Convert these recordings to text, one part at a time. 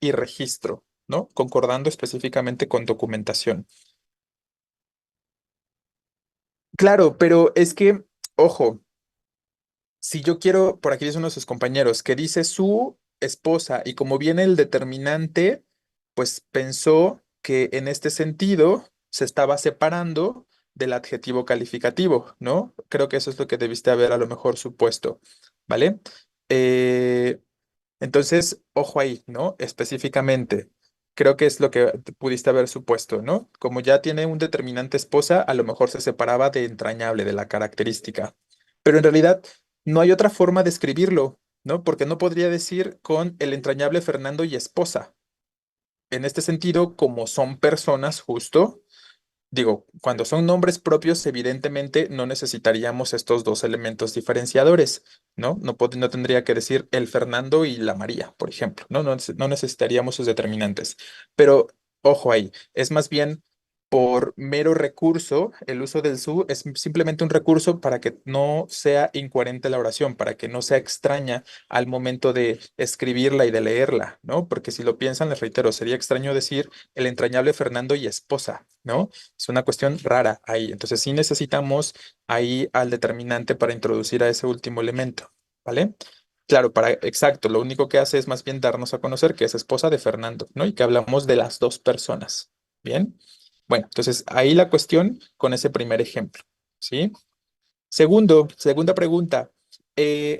y registro, ¿no? Concordando específicamente con documentación. Claro, pero es que, ojo, si yo quiero, por aquí dice uno de sus compañeros, que dice su esposa, y como viene el determinante, pues pensó que en este sentido se estaba separando del adjetivo calificativo, ¿no? Creo que eso es lo que debiste haber a lo mejor supuesto, ¿vale? Eh, entonces, ojo ahí, ¿no? Específicamente, creo que es lo que pudiste haber supuesto, ¿no? Como ya tiene un determinante esposa, a lo mejor se separaba de entrañable, de la característica. Pero en realidad no hay otra forma de escribirlo, ¿no? Porque no podría decir con el entrañable Fernando y esposa. En este sentido, como son personas, justo. Digo, cuando son nombres propios, evidentemente no necesitaríamos estos dos elementos diferenciadores, ¿no? No tendría que decir el Fernando y la María, por ejemplo, ¿no? No necesitaríamos sus determinantes. Pero, ojo ahí, es más bien por mero recurso, el uso del su es simplemente un recurso para que no sea incoherente la oración, para que no sea extraña al momento de escribirla y de leerla, ¿no? Porque si lo piensan, les reitero, sería extraño decir el entrañable Fernando y esposa, ¿no? Es una cuestión rara ahí. Entonces sí necesitamos ahí al determinante para introducir a ese último elemento, ¿vale? Claro, exacto, lo único que hace es más bien darnos a conocer que es esposa de Fernando, ¿no? Y que hablamos de las dos personas, ¿bien? Bueno, entonces ahí la cuestión con ese primer ejemplo, ¿sí? Segunda pregunta.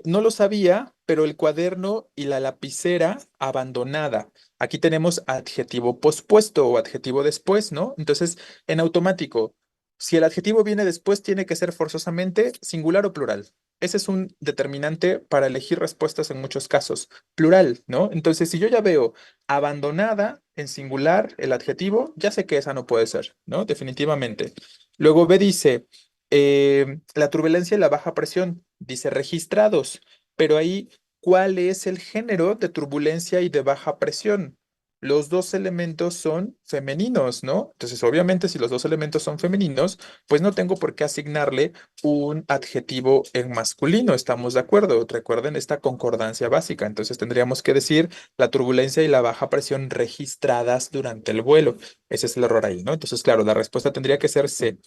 No lo sabía, pero el cuaderno y la lapicera abandonada. Aquí tenemos adjetivo pospuesto o adjetivo después, ¿no? Entonces, en automático, si el adjetivo viene después, tiene que ser forzosamente singular o plural. Ese es un determinante para elegir respuestas en muchos casos. Plural, ¿no? Entonces, si yo ya veo abandonada en singular el adjetivo, ya sé que esa no puede ser, ¿no? Definitivamente. Luego B dice la turbulencia y la baja presión, dice registrados, pero ahí, ¿cuál es el género de turbulencia y de baja presión? Los dos elementos son femeninos, ¿no? Entonces, obviamente, si los dos elementos son femeninos, pues no tengo por qué asignarle un adjetivo en masculino, ¿estamos de acuerdo? Recuerden esta concordancia básica. Entonces, tendríamos que decir la turbulencia y la baja presión registradas durante el vuelo. Ese es el error ahí, ¿no? Entonces, claro, la respuesta tendría que ser C.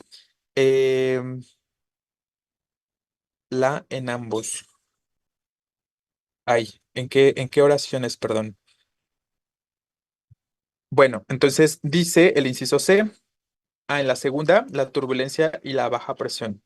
Em, la en ambos. Ay, ¿en qué oraciones, perdón? Bueno, entonces dice el inciso C. En la segunda, la turbulencia y la baja presión.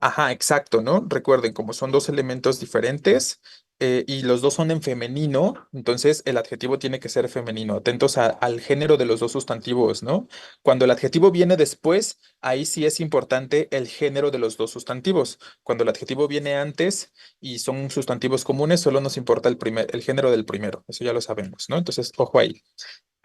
Ajá, exacto, ¿no? Recuerden, como son dos elementos diferentes y los dos son en femenino, entonces el adjetivo tiene que ser femenino. Atentos al género de los dos sustantivos, ¿no? Cuando el adjetivo viene después, ahí sí es importante el género de los dos sustantivos. Cuando el adjetivo viene antes y son sustantivos comunes, solo nos importa el género del primero. Eso ya lo sabemos, ¿no? Entonces, ojo ahí.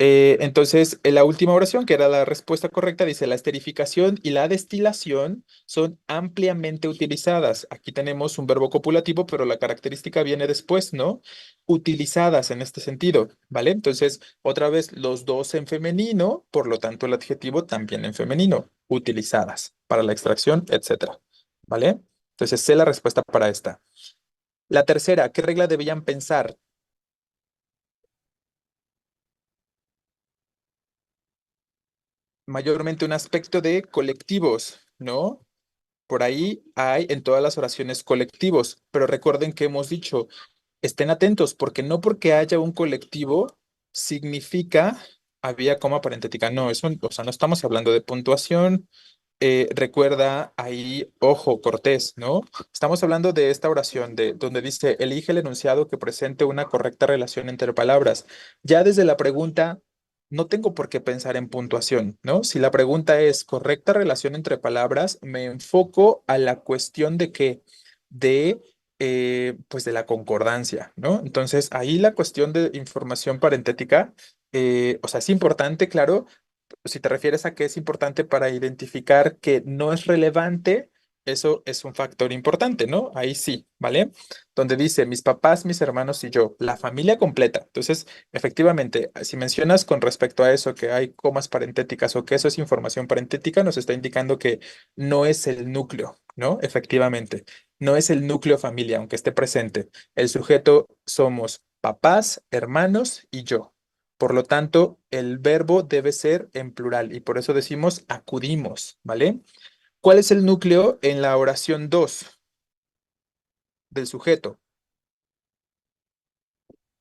Entonces, en la última oración, que era la respuesta correcta, dice, la esterificación y la destilación son ampliamente utilizadas. Aquí tenemos un verbo copulativo, pero la característica viene después, ¿no? Utilizadas en este sentido, ¿vale? Entonces, otra vez, los dos en femenino, por lo tanto, el adjetivo también en femenino, utilizadas para la extracción, etcétera, ¿vale? Entonces, sé la respuesta para esta. La tercera, ¿qué regla debían pensar? Mayormente un aspecto de colectivos, ¿no? Por ahí hay en todas las oraciones colectivos, pero recuerden que hemos dicho, estén atentos, porque no porque haya un colectivo significa había coma parentética. No, eso, o sea, no estamos hablando de puntuación. Recuerda ahí, ojo, Cortés, ¿no? Estamos hablando de esta oración de donde dice, elige el enunciado que presente una correcta relación entre palabras. Ya desde la pregunta, no tengo por qué pensar en puntuación, ¿no? Si la pregunta es correcta relación entre palabras, me enfoco a la cuestión de qué, de, pues de la concordancia, ¿no? Entonces, ahí la cuestión de información parentética, o sea, es importante, claro, si te refieres a que es importante para identificar que no es relevante, eso es un factor importante, ¿no? Ahí sí, ¿vale? Donde dice mis papás, mis hermanos y yo, la familia completa. Entonces, efectivamente, si mencionas con respecto a eso que hay comas parentéticas o que eso es información parentética, nos está indicando que no es el núcleo, ¿no? Efectivamente, no es el núcleo familia, aunque esté presente. El sujeto somos papás, hermanos y yo. Por lo tanto, el verbo debe ser en plural y por eso decimos acudimos, ¿vale? ¿Cuál es el núcleo en la oración 2 del sujeto?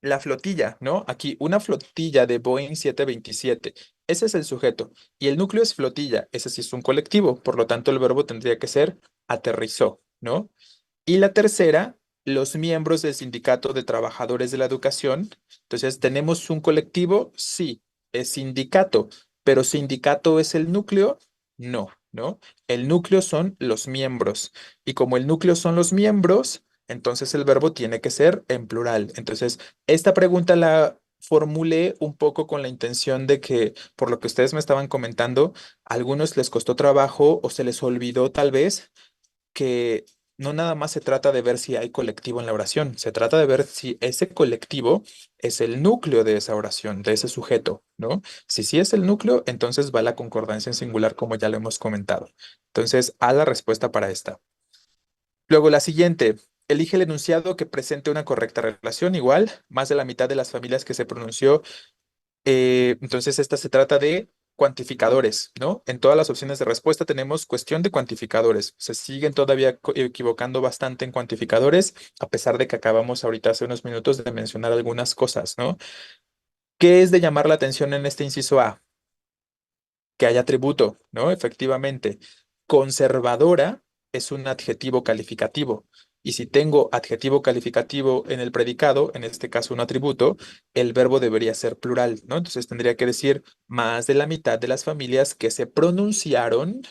La flotilla, ¿no? Aquí, una flotilla de Boeing 727. Ese es el sujeto. Y el núcleo es flotilla. Ese sí es un colectivo. Por lo tanto, el verbo tendría que ser aterrizó, ¿no? Y la tercera, los miembros del Sindicato de Trabajadores de la Educación. Entonces, ¿tenemos un colectivo? Sí, es sindicato. ¿Pero sindicato es el núcleo? No, ¿no? El núcleo son los miembros. Y como el núcleo son los miembros, entonces el verbo tiene que ser en plural. Entonces, esta pregunta la formulé un poco con la intención de que, por lo que ustedes me estaban comentando, a algunos les costó trabajo o se les olvidó tal vez que no nada más se trata de ver si hay colectivo en la oración, se trata de ver si ese colectivo es el núcleo de esa oración, de ese sujeto, ¿no? Si sí es el núcleo, entonces va la concordancia en singular, como ya lo hemos comentado. Entonces, a la respuesta para esta. Luego, la siguiente. Elige el enunciado que presente una correcta relación. Igual, más de la mitad de las familias que se pronunció entonces, esta se trata de cuantificadores, ¿no? En todas las opciones de respuesta tenemos cuestión de cuantificadores. Se siguen todavía equivocando bastante en cuantificadores, a pesar de que acabamos ahorita hace unos minutos de mencionar algunas cosas, ¿no? ¿Qué es de llamar la atención en este inciso A? Que haya atributo, ¿no? Efectivamente, conservadora es un adjetivo calificativo. Y si tengo adjetivo calificativo en el predicado, en este caso un atributo, el verbo debería ser plural, ¿no? Entonces tendría que decir, más de la mitad de las familias que se pronunciaron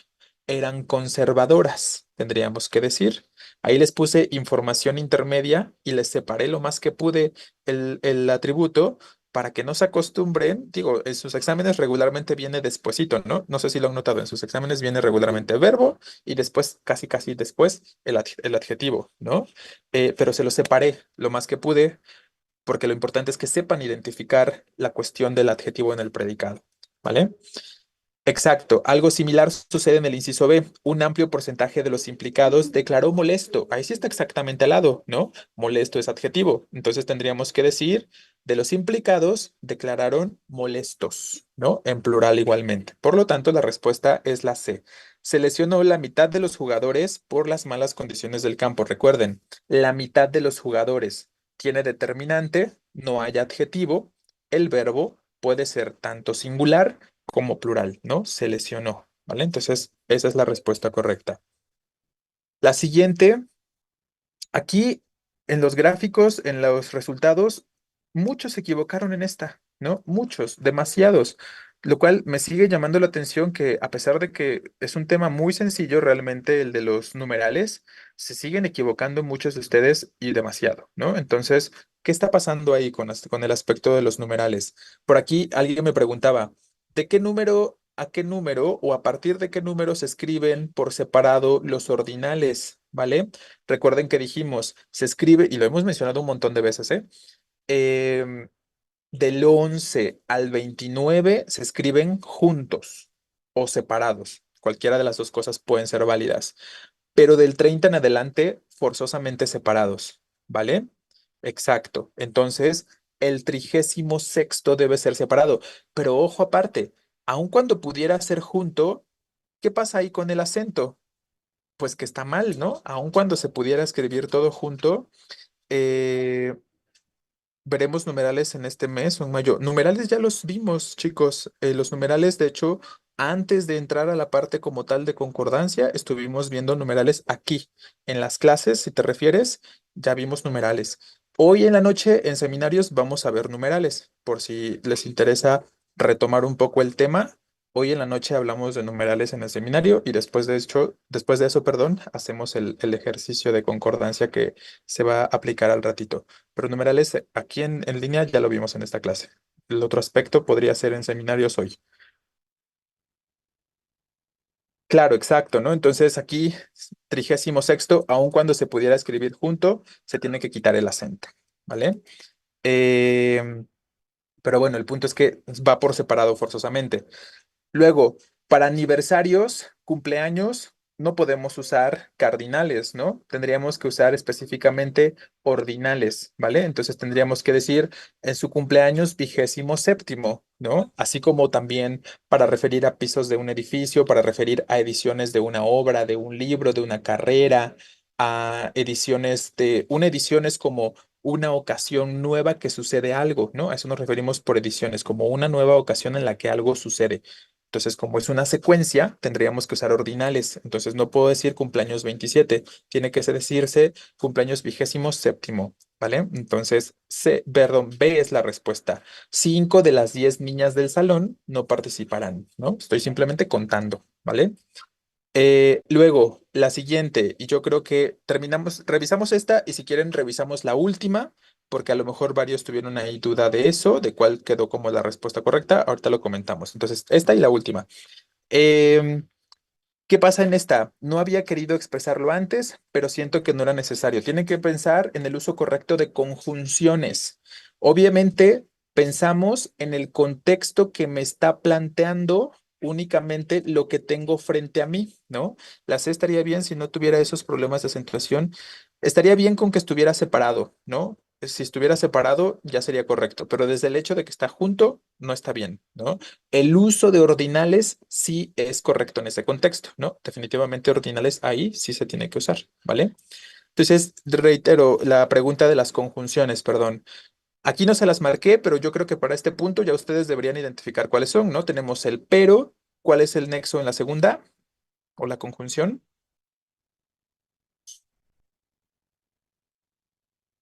eran conservadoras, tendríamos que decir. Ahí les puse información intermedia y les separé lo más que pude el atributo para que no se acostumbren, digo, en sus exámenes regularmente viene despuesito, ¿no? No sé si lo han notado, en sus exámenes viene regularmente verbo y después, casi después, el adjetivo, ¿no? Pero se lo separé lo más que pude, porque lo importante es que sepan identificar la cuestión del adjetivo en el predicado, ¿vale? Exacto, algo similar sucede en el inciso B. Un amplio porcentaje de los implicados declaró molesto. Ahí sí está exactamente al lado, ¿no? Molesto es adjetivo. Entonces tendríamos que decir, de los implicados declararon molestos, ¿no? En plural igualmente. Por lo tanto, la respuesta es la C. Se lesionó la mitad de los jugadores por las malas condiciones del campo. Recuerden, la mitad de los jugadores tiene determinante, no hay adjetivo. El verbo puede ser tanto singular como plural, ¿no? Se lesionó, ¿vale? Entonces, esa es la respuesta correcta. La siguiente, aquí en los gráficos, en los resultados, muchos se equivocaron en esta, ¿no? Muchos, demasiados, lo cual me sigue llamando la atención que a pesar de que es un tema muy sencillo realmente el de los numerales, se siguen equivocando muchos de ustedes y demasiado, ¿no? Entonces, ¿qué está pasando ahí con el aspecto de los numerales? Por aquí alguien me preguntaba, ¿de qué número a qué número o a partir de qué número se escriben por separado los ordinales? ¿Vale? Recuerden que dijimos, se escribe, y lo hemos mencionado un montón de veces, ¿eh? Em, del 11 al 29 se escriben juntos o separados. Cualquiera de las dos cosas pueden ser válidas, pero del 30 en adelante forzosamente separados, ¿vale? Exacto. Entonces, el 36º debe ser separado. Pero ojo aparte, aun cuando pudiera ser junto, ¿qué pasa ahí con el acento? Pues que está mal, ¿no? Aun cuando se pudiera escribir todo junto, eh, veremos numerales en este mes o en mayo. Numerales ya los vimos, chicos. Los numerales, de hecho, antes de entrar a la parte como tal de concordancia, estuvimos viendo numerales aquí. En las clases, si te refieres, ya vimos numerales. Hoy en la noche en seminarios vamos a ver numerales, por si les interesa retomar un poco el tema. Hoy en la noche hablamos de numerales en el seminario y después de eso, perdón, hacemos el ejercicio de concordancia que se va a aplicar al ratito. Pero numerales aquí en línea ya lo vimos en esta clase. El otro aspecto podría ser en seminarios hoy. Claro, exacto, ¿no? Entonces aquí, 36º, aun cuando se pudiera escribir junto, se tiene que quitar el acento, ¿vale? Em, pero bueno, el punto es que va por separado forzosamente. Luego, para aniversarios, cumpleaños, no podemos usar cardinales, ¿no? Tendríamos que usar específicamente ordinales, ¿vale? Entonces tendríamos que decir en su cumpleaños 27º, ¿no? Así como también para referir a pisos de un edificio, para referir a ediciones de una obra, de un libro, de una carrera, a ediciones de... Una edición es como una ocasión nueva que sucede algo, ¿no? A eso nos referimos por ediciones, como una nueva ocasión en la que algo sucede. Entonces, como es una secuencia, tendríamos que usar ordinales. Entonces, no puedo decir cumpleaños 27, tiene que decirse cumpleaños 27º, ¿vale? Entonces, C, perdón, B es la respuesta. 5 de las 10 niñas del salón no participarán, ¿no? Estoy simplemente contando, ¿vale? Luego, la siguiente, y yo creo que terminamos, revisamos esta y si quieren revisamos la última, porque a lo mejor varios tuvieron ahí duda de eso, de cuál quedó como la respuesta correcta. Ahorita lo comentamos. Entonces, esta y la última. Em, ¿Qué pasa en esta? No había querido expresarlo antes, pero siento que no era necesario. Tienen que pensar en el uso correcto de conjunciones. Obviamente, pensamos en el contexto que me está planteando únicamente lo que tengo frente a mí, ¿no? La C estaría bien si no tuviera esos problemas de acentuación. Estaría bien con que estuviera separado, ¿no? Si estuviera separado, ya sería correcto, pero desde el hecho de que está junto, no está bien, ¿no? El uso de ordinales sí es correcto en ese contexto, ¿no? Definitivamente ordinales ahí sí se tiene que usar, ¿vale? Entonces, reitero la pregunta de las conjunciones, perdón. Aquí no se las marqué, pero yo creo que para este punto ya ustedes deberían identificar cuáles son, ¿no? Tenemos el pero, ¿cuál es el nexo en la segunda o la conjunción?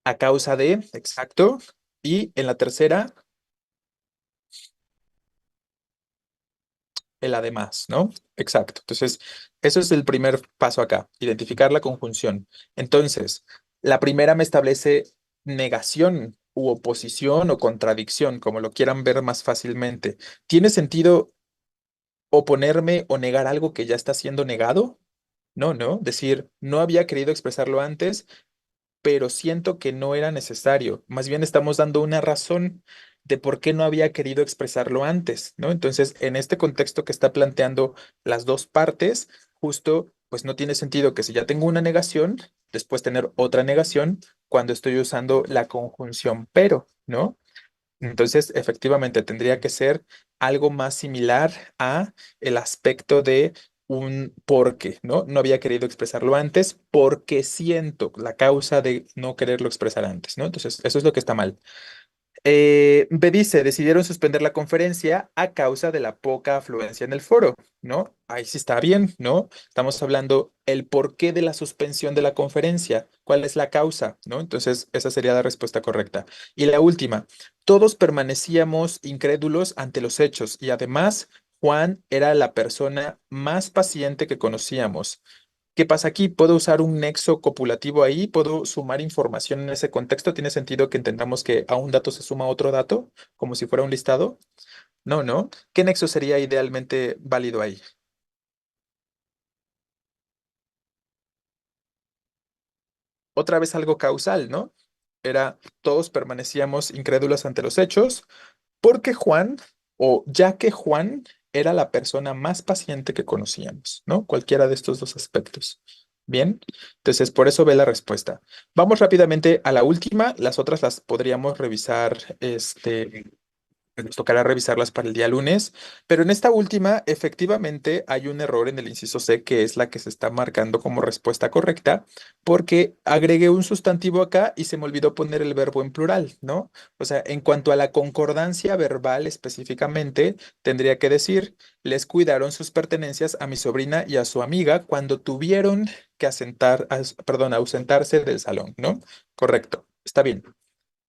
A causa de, exacto. Y en la tercera, el además, ¿no? Exacto. Entonces, eso es el primer paso acá, identificar la conjunción. Entonces, la primera me establece negación u oposición o contradicción, como lo quieran ver más fácilmente. ¿Tiene sentido oponerme o negar algo que ya está siendo negado? No, no. Decir, no había querido expresarlo antes, pero siento que no era necesario. Más bien estamos dando una razón de por qué no había querido expresarlo antes, ¿no? Entonces, en este contexto que está planteando las dos partes, justo, pues no tiene sentido que si ya tengo una negación, después tener otra negación cuando estoy usando la conjunción pero, ¿no? Entonces, efectivamente, tendría que ser algo más similar a el aspecto de un porque, ¿no? No había querido expresarlo antes porque siento la causa de no quererlo expresar antes, ¿no? Entonces, eso es lo que está mal. B dice, decidieron suspender la conferencia a causa de la poca afluencia en el foro, ¿no? Ahí sí está bien, ¿no? Estamos hablando el porqué de la suspensión de la conferencia, cuál es la causa, ¿no? Entonces, esa sería la respuesta correcta. Y la última, todos permanecíamos incrédulos ante los hechos y además Juan era la persona más paciente que conocíamos. ¿Qué pasa aquí? ¿Puedo usar un nexo copulativo ahí? ¿Puedo sumar información en ese contexto? ¿Tiene sentido que entendamos que a un dato se suma otro dato, como si fuera un listado? No, no. ¿Qué nexo sería idealmente válido ahí? Otra vez algo causal, ¿no? Era todos permanecíamos incrédulos ante los hechos porque Juan, o ya que Juan era la persona más paciente que conocíamos, ¿no? Cualquiera de estos dos aspectos. Bien, entonces por eso ve la respuesta. Vamos rápidamente a la última, las otras las podríamos revisar, nos tocará revisarlas para el día lunes, pero en esta última, efectivamente, hay un error en el inciso C, que es la que se está marcando como respuesta correcta, porque agregué un sustantivo acá y se me olvidó poner el verbo en plural, ¿no? O sea, en cuanto a la concordancia verbal específicamente, tendría que decir, les cuidaron sus pertenencias a mi sobrina y a su amiga cuando tuvieron que perdón, ausentarse del salón, ¿no? Correcto, está bien.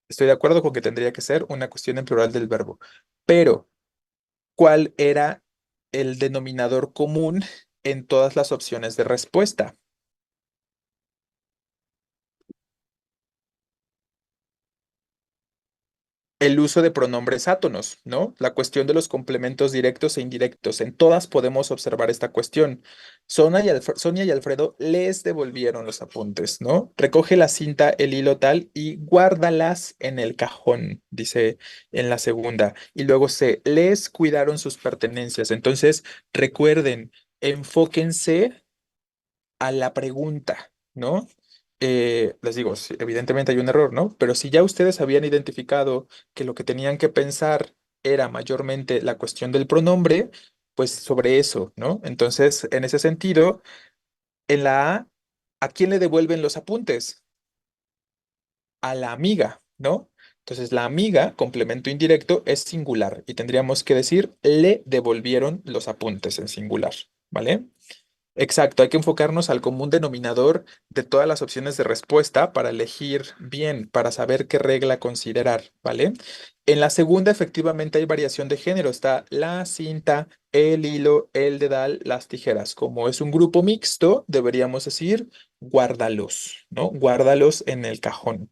Estoy de acuerdo con que tendría que ser una cuestión en plural del verbo. Pero, ¿cuál era el denominador común en todas las opciones de respuesta? El uso de pronombres átonos, ¿no? La cuestión de los complementos directos e indirectos. En todas podemos observar esta cuestión. Sonia y Alfredo les devolvieron los apuntes, ¿no? Recoge la cinta, el hilo tal y guárdalas en el cajón, dice en la segunda. Y luego les cuidaron sus pertenencias. Entonces, recuerden, enfóquense a la pregunta, ¿no? Les digo, sí, evidentemente hay un error, ¿no? Pero si ya ustedes habían identificado que lo que tenían que pensar era mayormente la cuestión del pronombre, pues sobre eso, ¿no? Entonces, en ese sentido, en la A, ¿a quién le devuelven los apuntes? A la amiga, ¿no? Entonces, la amiga, complemento indirecto, es singular y tendríamos que decir, le devolvieron los apuntes en singular, ¿vale? Exacto, hay que enfocarnos al común denominador de todas las opciones de respuesta para elegir bien, para saber qué regla considerar, ¿vale? En la segunda, efectivamente, hay variación de género. Está la cinta, el hilo, el dedal, las tijeras. Como es un grupo mixto, deberíamos decir guárdalos, ¿no? Guárdalos en el cajón.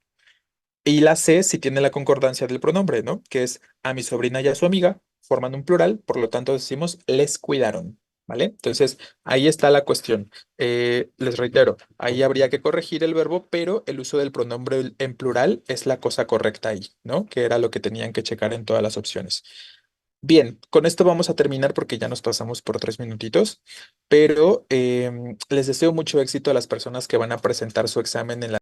Y la C si tiene la concordancia del pronombre, ¿no? Que es a mi sobrina y a su amiga, forman un plural, por lo tanto decimos les cuidaron, ¿vale? Entonces, ahí está la cuestión. Les reitero, ahí habría que corregir el verbo, pero el uso del pronombre en plural es la cosa correcta ahí, ¿no? Que era lo que tenían que checar en todas las opciones. Bien, con esto vamos a terminar porque ya nos pasamos por 3 minutitos, pero les deseo mucho éxito a las personas que van a presentar su examen en la